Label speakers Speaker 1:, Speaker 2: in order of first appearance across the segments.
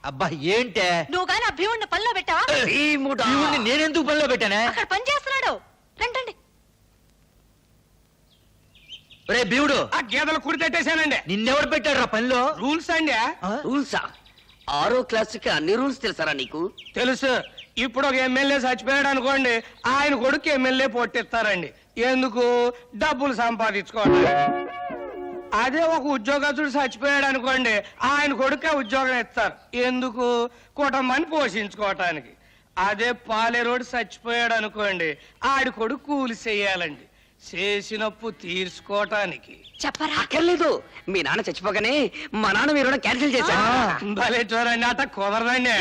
Speaker 1: అబ్బా ఏంటే
Speaker 2: నువ్వు గాని ఆ భీముడిని పనిలో పెట్టావా?
Speaker 1: భీముడిని నేనెందుకు పనిలో పెట్టానే?
Speaker 2: అక్కడ పని చేస్తున్నాడు. రండి.
Speaker 1: రే భీముడు,
Speaker 3: ఆ గేదెలు కుడి తట్టేశానండి.
Speaker 1: నిన్నెవడు పెట్టాడు రా పనిలో?
Speaker 3: రూల్స్ అండి.
Speaker 4: రూల్సా? 6వ క్లాసుకి అన్ని రూల్స్ తెలుసారా నీకు?
Speaker 3: తెలుసు. ఇప్పుడు ఒక ఎమ్మెల్యే చచ్చిపోయాడు అనుకోండి, ఆయన కొడుకు ఎమ్మెల్యే పొట్టిస్తారండి. ఎందుకు? డబ్బులు సంపాదించుకోవడానికి. అదే ఒక ఉద్యోగస్తుడు చచ్చిపోయాడు అనుకోండి, ఆయన కొడుకే ఉద్యోగం ఇస్తారు. ఎందుకు? కుటుంబాన్ని పోషించుకోవటానికి. అదే పాలేరోడు చచ్చిపోయాడు అనుకోండి, ఆడి కొడుకు కూలి చెయ్యాలండి, చేసినప్పు తీర్చుకోవటానికి.
Speaker 2: చెప్పరా?
Speaker 4: అక్కర్లేదు, మీ నాన్న చచ్చిపోగానే మా నాన్న మీరు క్యాన్సిల్ చేశారు.
Speaker 3: భలే చూడండి, అట్ట కుదరదండి.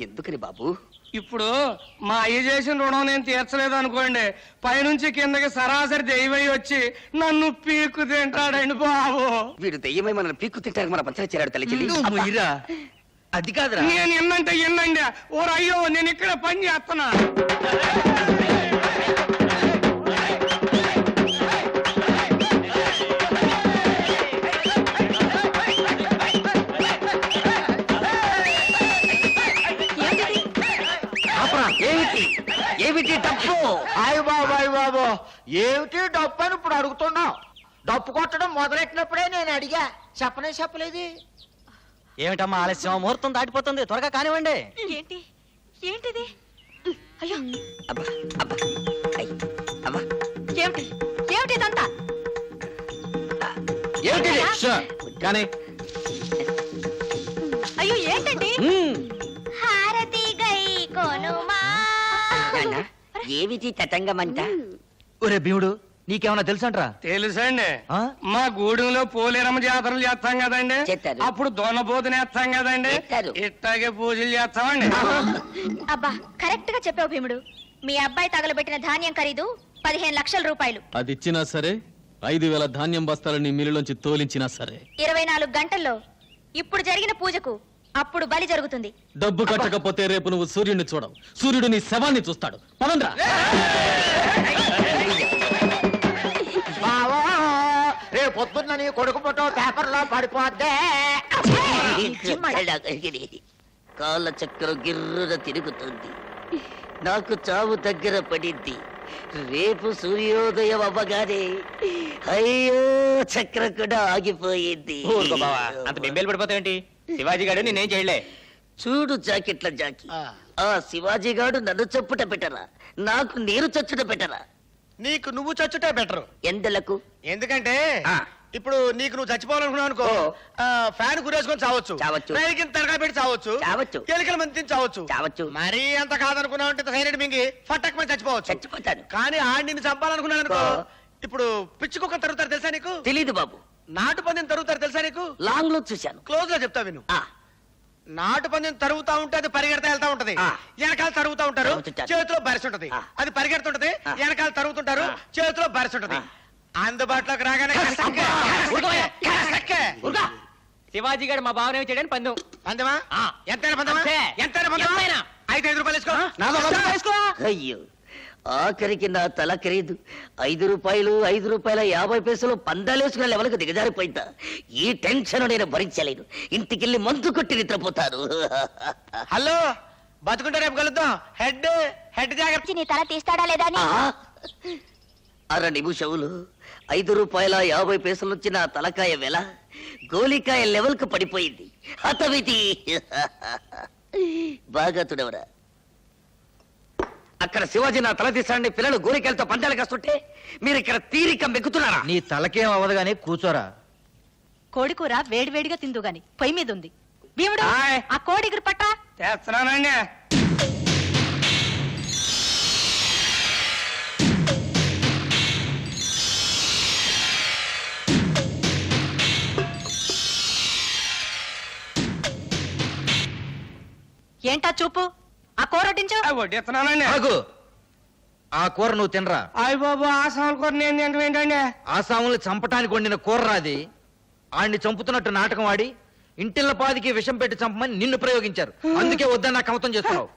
Speaker 4: ఎందుకని బాబు?
Speaker 3: ఇప్పుడు మా అయ్య చేసిన రుణం నేను తీర్చలేదు అనుకోండి, పైనుంచి కిందకి సరాసరి దెయ్యమై వచ్చి నన్ను పీక్కు తింటాడండి బాబు.
Speaker 4: వీడు దెయ్యమై మన పీక్కు తింటానికి మన పంచర్ చేరాడు తల్లి.
Speaker 1: అది కాదురా.
Speaker 3: నేను ఎన్నంటే ఎన్నండి. ఓ అయ్యో, నేను ఇక్కడ పని చేస్తున్నా.
Speaker 4: ఏమిటి డప్పు?
Speaker 1: అయ్య బాబు ఏమిటి డప్పు అని ఇప్పుడు అడుగుతున్నావు? డప్పు కొట్టడం మొదలెట్టినప్పుడే నేను అడిగా, చెప్పలేదు. ఏమిటమ్మా ఆలస్యం? ముహూర్తం దాటిపోతుంది, త్వరగా కానివ్వండి.
Speaker 2: ఏంటిది? అయ్యో,
Speaker 4: అబ్బా అబ్బా అబ్బా,
Speaker 2: ఏమిటి ఇదంతా?
Speaker 1: కానీ
Speaker 2: అయ్యో ఏంటండి? హారతి గై కొనుమా.
Speaker 4: ఏమిటి తతంగమంట?
Speaker 1: ఒరే భీముడు, నీకేమన్నా తెలుసంట్రా?
Speaker 3: తెలుసండి. మా గూడెంలో పోలేరమ్మ జాతరలు చేస్తాం కదండి, అప్పుడు దొన్నబోతుని వేస్తాం కదండి, ఇట్టాగే పూజలు చేస్తామండి.
Speaker 2: అబ్బా, కరెక్ట్ గా చెప్పావు భీముడు. మీ అబ్బాయి తగలబెట్టిన ధాన్యం ఖరీదు 15 లక్షల రూపాయలు.
Speaker 5: అది ఇచ్చినా సరే, 5,000 ధాన్యం బస్తాలని మిల్లులోంచి తోలించినా సరే,
Speaker 2: 24 గంటల్లో ఇప్పుడు జరిగిన పూజకు అప్పుడు బలి జరుగుతుంది.
Speaker 5: డబ్బు కట్టకపోతే రేపు నువ్వు సూర్యుడిని చూడవు, సూర్యుడు నీ శవాన్ని చూస్తాడు. పదండ్రా.
Speaker 1: రేపు పొద్దున్న నీ కొడుకు ఫోటో పేపర్లో పడిపోద్దే.
Speaker 4: కాళ్ళ చక్రం గిర్రున తిరుగుతుంది. నాకు చావు దగ్గర పడింది. రేపు సూర్యోదయం అవ్వగానే అయ్యో చక్రం కూడా ఆగిపోయింది.
Speaker 1: అంత బింబేలు పడిపోతావేంటి? శివాజీ గారు నేనేం చేయలే.
Speaker 4: చూడు జాకెట్ల జాకి, ఆ శివాజీ గారు నన్ను చప్పుట పెట్టరా, నాకు నీరు చచ్చుట పెట్టరా?
Speaker 6: నీకు నువ్వు చచ్చుటే బెటరు.
Speaker 4: ఎందలకు?
Speaker 6: ఎందుకంటే ఇప్పుడు నీకు నువ్వు చచ్చిపోవాలనుకున్నావు అనుకో, ఫ్యాన్ గురేసుకొని చావచ్చు, రైలుకి తరగా పెట్టి చావచ్చు, ఎలికల మంది చావచ్చు. మరీ అంత కాదనుకున్నావు అంటే సైలెంట్ మింగి ఫట్టక్ మంది చచ్చిపోతాను. కానీ ఆడి నిన్ను చంపాలనుకున్నాను అనుకో, ఇప్పుడు పిచ్చి కుక్క తరుగుతారు తెలుసా నీకు?
Speaker 4: తెలీదు బాబు.
Speaker 6: నాటు పందిని తరుగుతారు తెలుసా నీకు?
Speaker 4: లాంగ్ లో చూశాను.
Speaker 6: క్లోజ్ గా చెప్తా విను. నాటు పందిని తరుగుతా ఉంటే అది పరిగెడతా వెళ్తా ఉంటది, వెనకాల తరుగుతా ఉంటారు, చేతిలో బరిసి ఉంటది. అది పరిగెడుతుంటది, వెనకాల తరుగుతుంటారు, చేతిలో బరిసి ఉంటది. అందుబాటులోకి రాగానే
Speaker 1: శివాజీ గారు మా బావనే చేయడానికి పందెం.
Speaker 6: పందెమా? ఎంతైనా పందెమా? ఎంతైనా పందెమా? 5 రూపాయలు వేసుకో.
Speaker 4: అయ్యో, ఆఖరికి నా తల ఖరీదు 5 రూపాయలు, 5 రూపాయల 50 పందాలేసుకున్న లెవెల్కు దిగజారిపోయిందా? ఈ టెన్షన్ నేను భరించలేను. ఇంటికెళ్ళి మందు కొట్టి నిద్రపోతాను.
Speaker 6: హలో, బతుకుంటే రేపు కలుద్దాం. హెడ్ జాగ్రత్త.
Speaker 2: నీ తల తీస్తాడా లేదా అని.
Speaker 4: అర నిమిషములు 5 రూపాయల 50 నుంచి నా తలకాయ వెల గోలికాయ లెవెల్కు పడిపోయింది. హతవిధి. బాగా తుడవరా. అక్కడ శివాజీ నా తల తీసాడని పిల్లలు గోరికాయలతో పందాలు కాస్తుంటే మీరు ఇక్కడ తీరిక మెక్కుతున్నారా?
Speaker 1: నీ తలకేం అవ్వదు గానీ కూర్చోరా.
Speaker 2: కోడికూర వేడివేడిగా తిందు గాని పొయ్యి మీద ఉంది. భీముడు, ఆ కోడి ఎగురు పట్టా.
Speaker 3: చేస్తున్నానండి.
Speaker 2: ఏంటా చూపు? ఆ కూర వడ్డించు.
Speaker 3: వడ్డిస్తున్నానండి.
Speaker 1: ఆ కూర నువ్వు తినరా.
Speaker 3: అయ్య బాబు, ఆసాముల కూర నేను తినడం ఏంటండి?
Speaker 1: ఆసాముల్ని చంపటానికి వండిన కూరరాది. ఆడిని చంపుతున్నట్టు నాటకం ఆడి ఇంటిళ్ళ పాదికి విషం పెట్టి చంపమని నిన్ను ప్రయోగించారు. అందుకే వద్దని నాకు కమతం చేస్తున్నావు.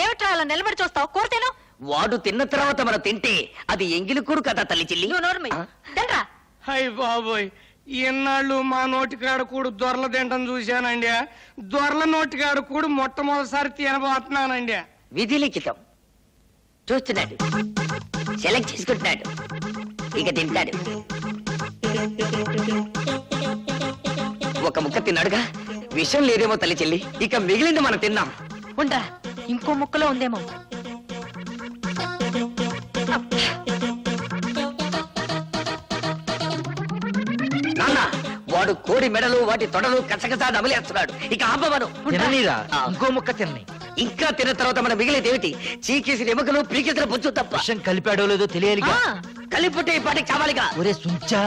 Speaker 2: ఏమిట్రా అలా నిలబడి చూస్తావు? కూర తిను.
Speaker 4: వాడు తిన్న తర్వాత మనం తింటే అది ఎంగిలి కూడు కదా తల్లి చెల్లి.
Speaker 2: నువ్వు నోర్మి తినరా.
Speaker 3: అయ్య బాబోయ్, ఇన్నాళ్ళు మా నోటికాడ కూడు దొరల తింటం చూశానండి. దొరల నోటికాడ కూడు మొట్టమొదటిసారి తినబోతున్నానండి.
Speaker 4: విధి లిఖితం. చూస్తున్నాడు, సెలెక్ట్ చేసుకుంటున్నాడు, ఇక తింటాడు. ఒక ముక్క తిన్నాడుగా, విషయం లేదేమో తల్లి చెల్లి. ఇక మిగిలింది మనం తిన్నాం.
Speaker 2: ఉండరా, ఇంకో ముక్కలో ఉందేమో.
Speaker 4: నాన్న, వాడు కోడి మెడలు వాటి తొడలు కసకసా నమిలేస్తున్నాడు. ఇక ఆపమను.
Speaker 1: ఇంకో ముక్క తిన్నాయి.
Speaker 4: ఇంకా తిన్న తర్వాత మన మిగిలేదు ఏమిటి? చీకేసిన ఎముకలు పీకేసిన బొచ్చు తప్ప.
Speaker 1: విషయం కలిపాడో లేదో తెలియాలిగా.
Speaker 4: కలిపుట్టే ఈ పాటికి చావాలిగా.
Speaker 1: ఒరే సుంచా,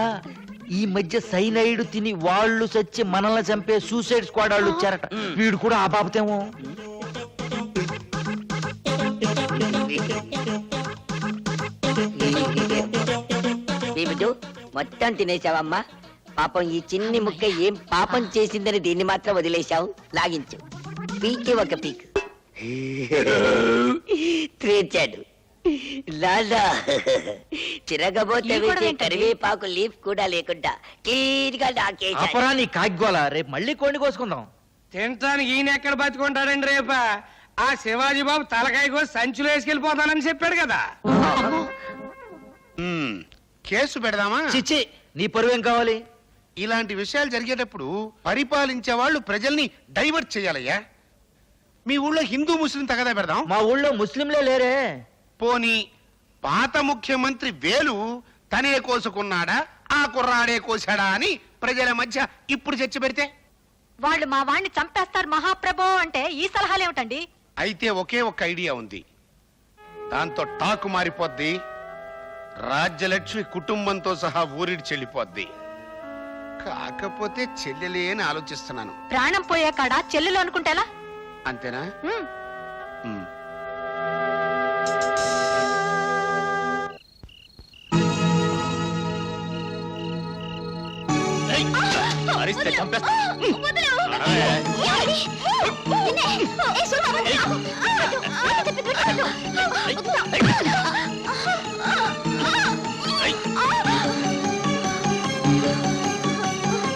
Speaker 1: ఈ మధ్య సైనైడ్ తిని వాళ్ళు చచ్చి మనల్ని చంపే సూసైడ్ స్క్వాడ్ వాళ్ళు వచ్చారట. వీడు కూడా ఆ బాబతేమో.
Speaker 4: ఏమిటో మొత్తం తినేశావమ్మా? పాపం ఈ చిన్ని ముక్క ఏం పాపం చేసిందని దీన్ని మాత్రం వదిలేశావు. లాగించు, పీకి ఒక పీక్ తీర్చాడు. లాలా చిరగబోతే కరివేపాకు లీఫ్ కూడా లేకుండా క్లీన్ గా నాకేశాడు.
Speaker 1: అపరా నీ కాగ్గోలా, రేపు మళ్ళీ కోడిని కోసుకుందాం.
Speaker 3: తినటానికి ఈయన ఎక్కడ బతుకుంటాడండి రేప? ఆ శివాజీ బాబు తలకాయ కోసి సంచులో వేసుకెళ్ళిపోతానని చెప్పాడు కదా.
Speaker 6: కేసు పెడదామా?
Speaker 1: చిచ్చి, నీ పరువేం కావాలి?
Speaker 6: ఇలాంటి విషయాలు జరిగేటప్పుడు పరిపాలించే వాళ్ళు ప్రజల్ని డైవర్ట్ చేయాలయ్యా. మీ ఊళ్ళో హిందూ ముస్లిం తగదా పెడదాం.
Speaker 1: మా ఊళ్ళో ముస్లింలే లేరే.
Speaker 6: పోనీ పాత ముఖ్యమంత్రి వేలు తనే కోసుకున్నాడా, ఆ కుర్రాడే కోసాడా అని ప్రజల మధ్య ఇప్పుడు చర్చ పెడితే?
Speaker 2: వాళ్ళు మా వాణ్ణి చంపేస్తారు మహాప్రభో అంటే ఈ సలహాలేమిటండి?
Speaker 6: అయితే ఒకే ఒక్క ఐడియా ఉంది. దాంతో టాకు మారిపోద్ది. రాజ్యలక్ష్మి కుటుంబంతో సహా ఊరిడి చెల్లిపోద్ది. కాకపోతే చెల్లెలే అని ఆలోచిస్తున్నాను.
Speaker 2: ప్రాణం పోయే కాడ చెల్లెలు అనుకుంటేలా?
Speaker 6: అంతేనా? ఉమ్.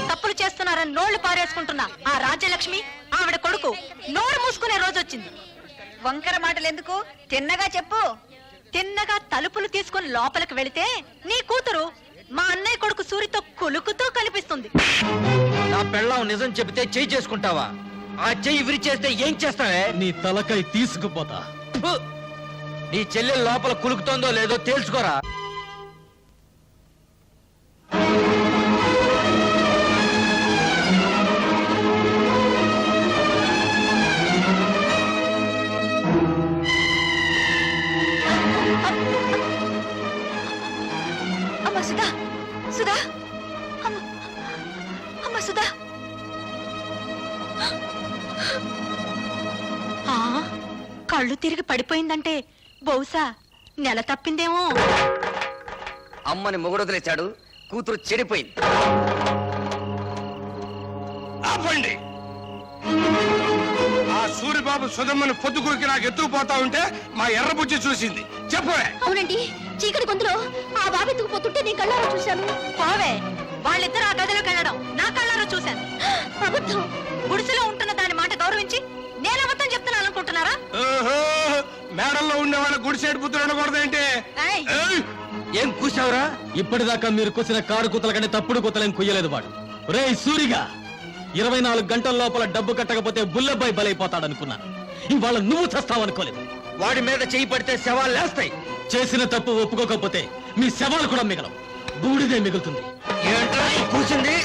Speaker 2: తప్పులు చేస్తున్నారని నోళ్లు పారేసుకుంటున్నా ఆ రాజ్యలక్ష్మి ఆవిడ కొడుకు నోరు మూసుకునే రోజు వచ్చింది. వంకర మాటలు ఎందుకు, తిన్నగా చెప్పు. తిన్నగా తలుపులు తీసుకుని లోపలికి వెళితే నీ కూతురు మా అన్నయ్య కొడుకు సూరితో కులుకుతూ కనిపిస్తుంది.
Speaker 1: నా పెళ్ళాం నిజం చెబితే చెయ్యి చేసుకుంటావా? ఆ చెయ్యి విరిచేస్తే ఏం చేస్తావే?
Speaker 5: నీ తలకాయ తీసుకుపోతా.
Speaker 1: ఫు! నీ చెల్లెలు లోపల కులుకుతోందో లేదో తేల్చుకోరా.
Speaker 2: అమ్మ సుధా, సుధా, అమ్మ సుధా. కళ్ళు తిరిగి పడిపోయిందంటే బహుశా నెల తప్పిందేమో.
Speaker 4: అమ్మని మొగుడొదిలేశాడు, కూతురు చెడిపోయింది.
Speaker 3: ఆపండి. ఆ సూరిబాబు సుధమ్మని పొద్దుగురికి నాకు ఎత్తుకుపోతా ఉంటే మా ఎర్రబుజ్జి చూసింది. చెప్పవే.
Speaker 2: అవునండి, చీకటి గొంతులో ఆ బాబు ఎత్తుకుపోతుంటే నీ కళ్ళారా చూశాను. పోవే, వాళ్ళిద్దరు ఆ గదిలోకి వెళ్ళడం నా కళ్ళారా చూశాను. అబద్ధం. గుడిసెలో ఉంటున్న దాని మాట గౌరవించి నేను అబద్ధం చెప్తున్నాను అనుకుంటున్నారా?
Speaker 3: మేడల్లో ఉండే వాళ్ళ గుడిసేడు పుత్రుడు అనకూడదేంటి?
Speaker 1: ఏం కూసావురా?
Speaker 5: ఇప్పటిదాకా మీరు కూసిన కారు కూతల కంటే తప్పుడు కూతలేం కుయ్యలేదు వాడు. రేయ్ సూరిగా, 24 గంటల లోపల డబ్బు కట్టకపోతే బుల్లబ్బాయి బలైపోతాడనుకున్నాను. ఇవాళ నువ్వు చస్తావనుకోలేదు.
Speaker 1: వాడి మీద చెయ్యి పడితే శవాలు లేస్తాయి.
Speaker 5: చేసిన తప్పు ఒప్పుకోకపోతే మీ శవాలు కూడా మిగలవు, బూడిదే మిగులుతుంది.
Speaker 1: ఏంట్రా కూసింది?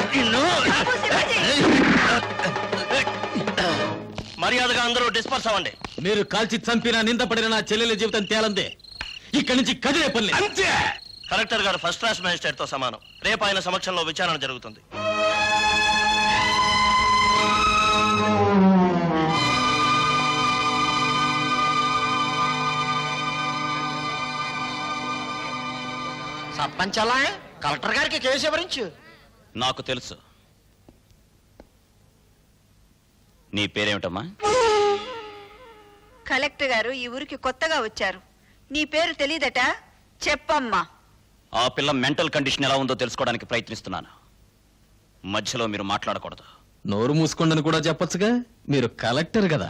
Speaker 7: మర్యాదగా అందరూ డిస్పర్స్ అవ్వండి.
Speaker 5: మీరు కాల్చి చంపిన నిందపడిన నా చెల్లెల జీవితం తేలందే. ఇక్కడి నుంచి కదిలే పని.
Speaker 3: అంతే.
Speaker 7: కలెక్టర్ గారు ఫస్ట్ క్లాస్ మేజిస్ట్రేట్ తో సమానం. రేపు ఆయన సమక్షంలో విచారణ జరుగుతుంది.
Speaker 1: సర్పంచ్ అలా కలెక్టర్ గారికి కేసు వివరించు.
Speaker 7: నాకు తెలుసు. నీ పేరేమిటమ్మా?
Speaker 8: కలెక్టర్ గారు ఈ ఊరికి కొత్తగా వచ్చారు. నీ పేరు తెలీదట? చెప్పమ్మా.
Speaker 7: ఆ పిల్ల మెంటల్ కండిషన్ ఎలా ఉందో తెలుసుకోవడానికి ప్రయత్నిస్తున్నాను. మధ్యలో మీరు మాట్లాడకూడదు.
Speaker 5: నోరు మూసుకోండని కూడా చెప్పొచ్చుగా, మీరు కలెక్టర్ కదా.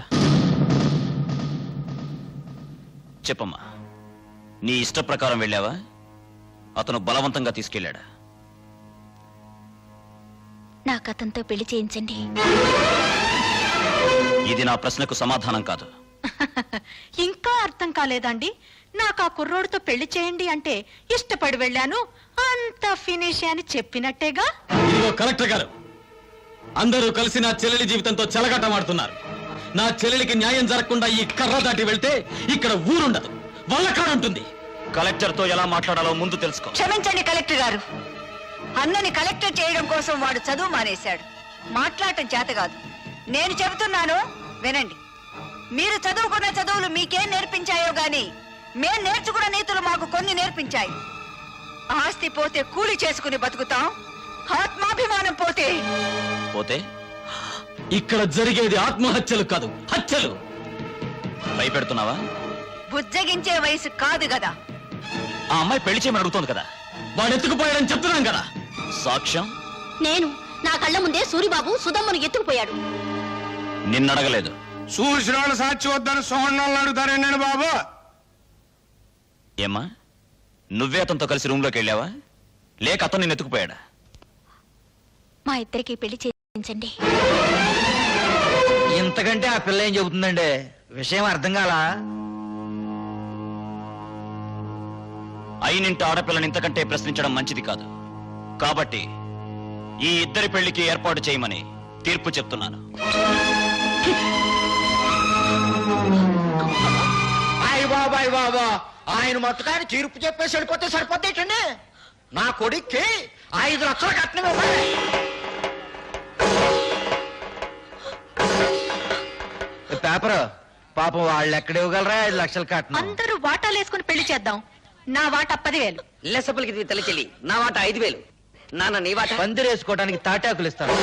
Speaker 7: చెప్పమ్మా, నీ ఇష్ట ప్రకారం వెళ్ళావా, అతను బలవంతంగా తీసుకెళ్ళాడా?
Speaker 2: నాకు అతనితో పెళ్లి చేయించండి.
Speaker 7: ఇది నా ప్రశ్నకు సమాధానం కాదు.
Speaker 2: ఇంకా అర్థం కాలేదండి? నాకు ఆ కుర్రోడితో పెళ్లి చేయండి అంటే ఇష్టపడి వెళ్ళాను, అంత ఫినిష్ అని చెప్పినట్టేగా.
Speaker 5: ఇదిగో కలెక్టర్ గారు, అందరూ కలిసి నా చెల్లెలి జీవితంతో చెలగాటమాడుతున్నారు. నా చెల్లెలికి న్యాయం జరగకుండా ఈ కర్ర దాటి వెళ్తే ఇక్కడ ఊరుండదు, వల్లకాడుంటుంది.
Speaker 7: కలెక్టర్తో ఎలా మాట్లాడాలో ముందు తెలుసుకో.
Speaker 8: క్షమించండి కలెక్టర్ గారు, అన్నని కలెక్టర్ చేయడం కోసం వాడు చదువు మానేశాడు. మాట్లాడటం చేత కాదు. నేను చెబుతున్నాను వినండి. మీరు చదువుకున్న చదువులు మీకేం నేర్పించాయో గాని మేం నేర్చుకున్న నీతులు మాకు కొన్ని నేర్పించాయి. ఆస్తి పోతే కూలి చేసుకుని బతుకుతాం, ఆత్మాభిమానం పోతే
Speaker 7: పోతే
Speaker 5: ఇక్కడ జరిగేది ఆత్మహత్యలు కాదు, హత్యలు.
Speaker 7: భయపెడుతున్నావా?
Speaker 8: బుజ్జగించే వయసు కాదు కదా.
Speaker 7: ఆ అమ్మాయి పెళ్లి చేయమని అడుగుతోంది కదా.
Speaker 5: వాడు ఎత్తుకుపోయాడని చెప్తున్నాం కదా.
Speaker 7: సాక్ష్యం?
Speaker 2: నేను నా కళ్ళ ముందే సూరిబాబు సుధమ్మను ఎత్తుకుపోయాడు.
Speaker 7: నిన్నడగలేదు.
Speaker 3: చూసిన వాళ్ళు సాక్షి వద్దని సోహన్ అడుగుతారేండి బాబు?
Speaker 7: ఏమ్మా, నువ్వే అతనితో కలిసి రూమ్ లోకి వెళ్ళావా, లేక అతను నిన్ను ఎత్తుకుపోయాడా?
Speaker 2: మా ఇద్దరికి పెళ్లి చేయించండి.
Speaker 1: ఇంతకంటే ఆ పిల్ల ఏం చెబుతుందండి? విషయం అర్థం కాలా?
Speaker 7: అయినింటి ఆడపిల్లని ఇంతకంటే ప్రశ్నించడం మంచిది కాదు. కాబట్టి ఈ ఇద్దరి పెళ్లికి ఏర్పాటు చేయమని తీర్పు చెప్తున్నాను.
Speaker 1: బాబాయ్ బాబా, ఆయన మొత్తకాయని తీర్పు చెప్పేసి వెళ్ళిపోతే సరిపోతేటండి. నా కొడుక్కి 5 లక్షల కట్నం ఇవ్వాలి. పేపర్ పాపం వాళ్ళు ఎక్కడ ఇవ్వగలరా 5 లక్షల కట్నం?
Speaker 2: అందరూ వాటాలు వేసుకుని పెళ్లి చేద్దాం. నా వాట 10,000.
Speaker 4: లెసపలికి తల్లి చెల్లి, నా వాట 5,000. నాన్న నీ వాట?
Speaker 1: పందిరేసుకోవడానికి తాటాకులు ఇస్తాను.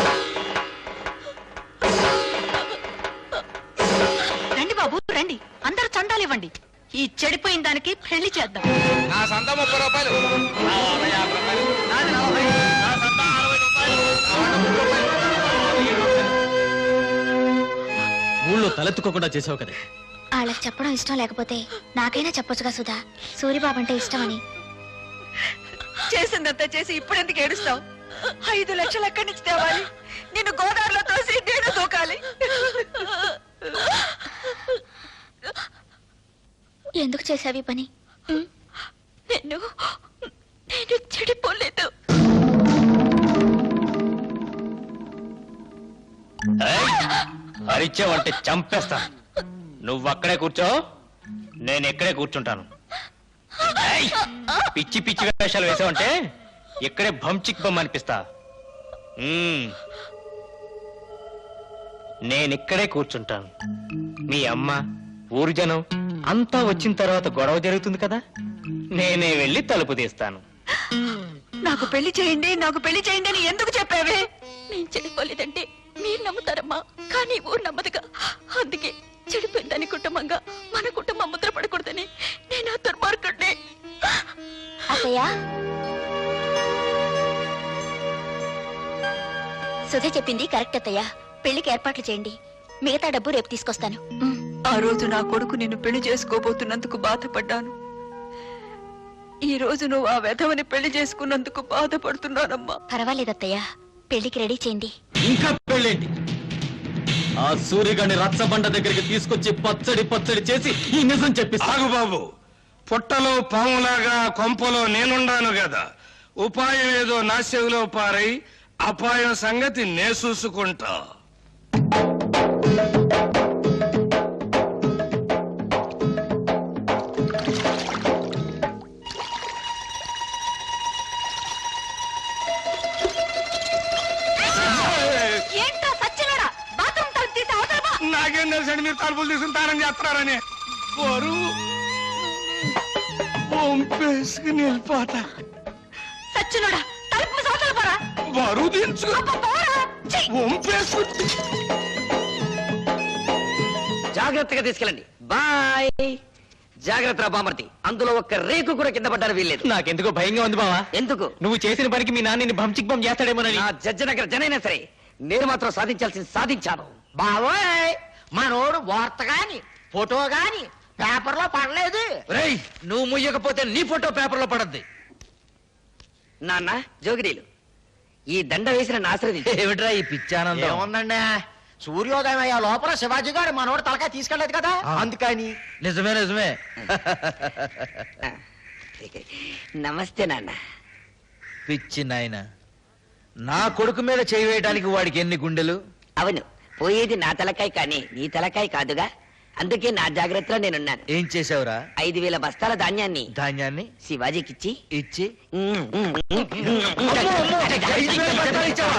Speaker 2: రండి బాబు రండి, అందరూ చందాలు ఇవ్వండి. ఈ చెడిపోయిన దానికి పెళ్లి చేద్దాం.
Speaker 3: నా సంత 30 రూపాయలు.
Speaker 5: ఊళ్ళో తలెత్తుకోకుండా చేసావు కదా.
Speaker 9: వాళ్ళకి చెప్పడం ఇష్టం లేకపోతే నాకైనా చెప్పొచ్చుగా సుధా, సూరిబాబు అంటే ఇష్టమని.
Speaker 8: చేసిందంతా చేసి ఇప్పుడెందుకు ఏడుస్తావు? 5 లక్షలు ఎక్కడి నుంచి తేవాలి? నిన్ను గోదావరిలో తోసి నేను దూకాలి.
Speaker 9: ఎందుకు చేసావి పని?
Speaker 2: నేను చెడిపోలేదు.
Speaker 7: అరిచావంటే చంపేస్తా. నువ్వు అక్కడే కూర్చో, నేను ఎక్కడే కూర్చుంటాను. ఏయ్! పిచ్చి పిచ్చి వేషాలు వేసావంటే ఇక్కడే భంచిక్ బొమ్మ అనిపిస్తా. నేనిక్కడే కూర్చుంటాను. మీ అమ్మ, ఊరు జనం అంతా వచ్చిన తర్వాత గొడవ జరుగుతుంది కదా, నేనే వెళ్ళి తలుపు తీస్తాను.
Speaker 8: నాకు పెళ్లి చేయండి, నాకు పెళ్లి చేయండి అని ఎందుకు చెప్పావే?
Speaker 2: నేను చెడిపోలేదంటే మీరు నమ్ముతారమ్మా, కానీ ఊరు నమ్మదుగా. అందుకే చెడిపోయిందని కుటుంబంగా మన కుటుంబం ముద్ర పడకూడదని నేను ఆ దుర్మార్గుడిని.
Speaker 9: అత్తయ్య, సుధ చెప్పింది కరెక్ట్ అత్తయ్య. పెళ్లికి ఏర్పాట్లు చేయండి, మిగతా డబ్బు రేపు తీసుకొస్తాను.
Speaker 8: ఆ రోజు నా కొడుకు నిన్ను పెళ్లి చేసుకోబోతున్నందుకు బాధపడ్డాను. ఈ రోజు నువ్వు ఆ వెధవని పెళ్లి చేసుకున్నందుకు బాధపడుతున్నానమ్మా.
Speaker 9: పర్వాలేదత్తయ్య, పెళ్లికి రెడీ చేయండి.
Speaker 5: ఇంకా పెళ్ళేంటి? ఆ సూర్యగాడిని రచ్చబండ దగ్గరికి తీసుకొచ్చి పచ్చడి చేసి ఈ నిజం చెప్పిస్తా.
Speaker 3: ఆగు బాబు, పుట్టలో పాములాగా కొంపలో నేనుండాను కదా. ఉపాయం ఏదో నా చెవిలో పారై, అపాయం సంగతి నే చూసుకుంటా.
Speaker 2: ఏంటో సచ్చినోడా, బాత్రూమ్ తలుపు తీసి అవతల పో.
Speaker 3: నాకేం తెలుసండి మీరు తలుపులు తీసుకుంటారని చేస్తున్నారని. బరువు పంపేసుకుని వెళ్ళిపోతా.
Speaker 2: సచ్చినోడా, తలుపు మూసి అవతల పోరా.
Speaker 3: బరువు దించు
Speaker 2: పోరా. ఛీ!
Speaker 3: పంపేసుకుని.
Speaker 4: జాగ్రత్తగా తీసుకెళ్ళండి. బాయ్. జాగ్రత్త బామర్తి, అందులో ఒక్క రేకు కూడా కింద పడ్డారు వీల్లేదు.
Speaker 7: నాకెందుకో భయంగా ఉంది బావా.
Speaker 4: ఎందుకు?
Speaker 7: నువ్వు చేసిన పనికి మీ నాన్నని భంచిక్ బం చేస్తాడేమోనని.
Speaker 4: నా జడ్జనగర జనైనా సరే నేను మాత్రం సాధించాల్సింది సాధించాను.
Speaker 1: బావోయ్ మనోడు వార్త గాని ఫోటో గాని పేపర్లో పడలేదు.
Speaker 6: రేయ్ నువ్వు ముయ్యకపోతే నీ ఫోటో పేపర్లో పడద్ది.
Speaker 4: నాన్న జోగిరీలు, ఈ దండ వేసిన ఆశ్రది
Speaker 6: ఏమిట్రా ఈ పిచ్చానందం?
Speaker 1: ఏముందండి, సూర్యోదయం అయ్యే లోపల శివాజీ గారు మనోడు తలకాయ తీసుకెళ్లేదు కదా అందుకని.
Speaker 6: నిజమే నిజమే.
Speaker 4: నమస్తే నాన్న.
Speaker 6: పిచ్చి నాయన, నా కొడుకు మీద చేయి వేయడానికి వాడికి ఎన్ని గుండెలు?
Speaker 4: అవును, పోయేది నా తలకాయ కానీ నీ తలకాయ కాదుగా, అందుకే నా జాగ్రత్తలో నేనున్నాను.
Speaker 6: ఏం చేసావురా?
Speaker 4: 5,000 బస్తాల ధాన్యాన్ని
Speaker 6: ధాన్యాన్ని
Speaker 4: శివాజీకిచ్చి
Speaker 6: ఇచ్చి
Speaker 4: 5,000 బస్తాలు ఇచ్చావా?